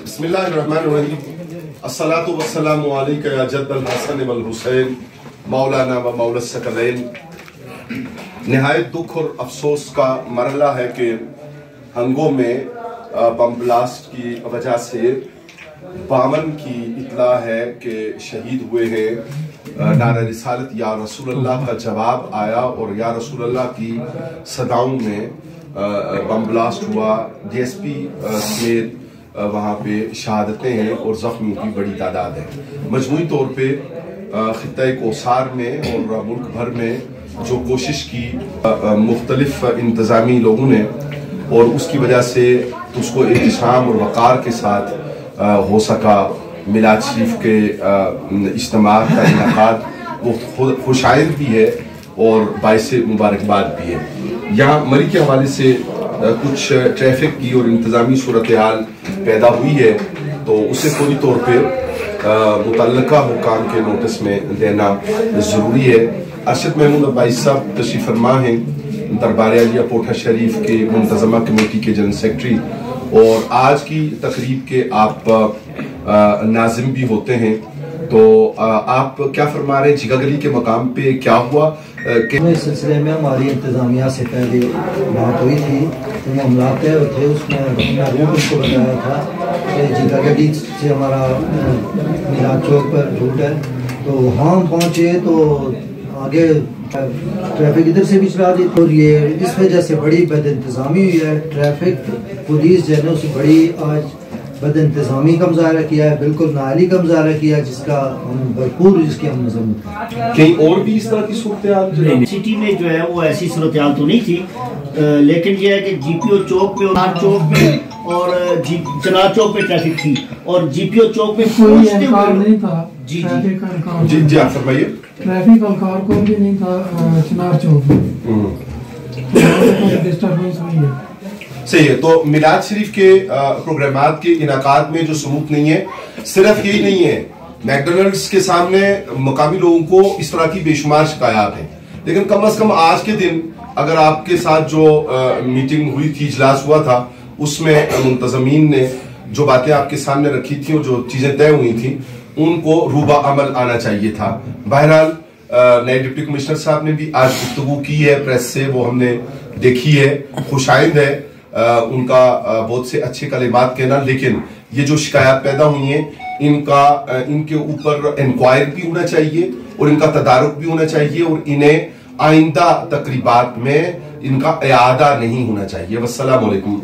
बिस्मिल्लाहिर्रहमानिर्रहीम। अस्सलातु वस्सलामु अलैका या जद्दल हसन वल हुसैन मौलाना व मौला सकलैन। निहायत दुख और अफसोस का मरहला है कि हंगो में बम ब्लास्ट की वजह से 52 की इत्ला है कि शहीद हुए हैं। नारा रिसालत या रसूल अल्लाह का जवाब आया और या रसूल अल्लाह की सदाओं में बम ब्लास्ट हुआ। DSP समेत वहाँ पे शहादतें हैं और ज़ख्मी की बड़ी तादाद है। मजमूई तौर पे खित्ता कोसार में और मुल्क भर में जो कोशिश की मुख्तलिफ इंतज़ामी लोगों ने और उसकी वजह से उसको एहतशाम और वक़ार के साथ हो सका। मिलाद शरीफ के इज्तिमा का इनेकाद वो खुशाइंद भी है और बाइस मुबारकबाद भी है। यहाँ मरी के हवाले से कुछ ट्रैफिक की और इंतज़ामी सूरत हाल पैदा हुई है, तो उसे पूरी तौर पे मुतल्लका हुकाम के नोटिस में देना ज़रूरी है। अरशद महमूद अब्बासी साहब तशरीफ़ फरमा हैं, दरबार आलिया कोठा शरीफ के मुंतज़मा कमेटी के जनरल सेक्रेटरी, और आज की तकरीब के आप नाज़िम भी होते हैं। तो आप क्या फरमा रहे हैं, जिगागली के मकाम पे क्या हुआ? इस सिलसिले में हमारी इंतज़ामिया से पहले बात हुई थी, जो मामला तय थे उसमें मैंने उनको बताया था कि जिगागली से हमारा मिलाद चौक पर रूट है, तो वहाँ पहुँचे तो आगे ट्रैफिक इधर से भी चला दी, और ये इस वजह से बड़ी बद इंतज़ामी हुई है। ट्रैफिक पुलिस जो है ना उसे बड़ी आज बद इंतज़ामी का मुजाहरा किया है, बिल्कुल नाली का मुजाहरा किया है, जिसका हम भरपूर जिसकी हम मजम्मत हैं। कहीं और भी इस तरह की सूरत सिटी में जो है वो ऐसी सूरत हाल तो नहीं थी, लेकिन ये है कि GPO चौक पे और चौक पे और जनाब चौक पे ट्रैफिक थी, और GPO चौक पे कोई एहकार नहीं था। जी जी आप फरमाइए। ट्रैफिक एहकार को भी नहीं था चिनार चौक में, डिस्टर्बेंस हुई है। सही है। तो मिलाद शरीफ के प्रोग्रामात के इनाकात में जो सबूत नहीं है, सिर्फ यही नहीं है, मैकडोनल्ड्स के सामने मकामी लोगों को इस तरह की बेशुमार शिकायत है, लेकिन कम अज कम आज के दिन अगर आपके साथ जो मीटिंग हुई थी, इजलास हुआ था, उसमें मुंतजमीन ने जो बातें आपके सामने रखी थी और जो चीजें तय हुई थी उनको रूबा अमल आना चाहिए था। बहरहाल नए डिप्टी कमिश्नर साहब ने भी आज गुफ्तगू की है प्रेस से, वो हमने देखी है, खुशाइंद है उनका बहुत से अच्छे कलिमात कहना, लेकिन ये जो शिकायत पैदा हुई हैं इनके ऊपर इंक्वायरी भी होना चाहिए और इनका तदारुक भी होना चाहिए, और इन्हें आइंदा तकरीबात में इनका इआदा नहीं होना चाहिए। वस्सलाम वालेकुम।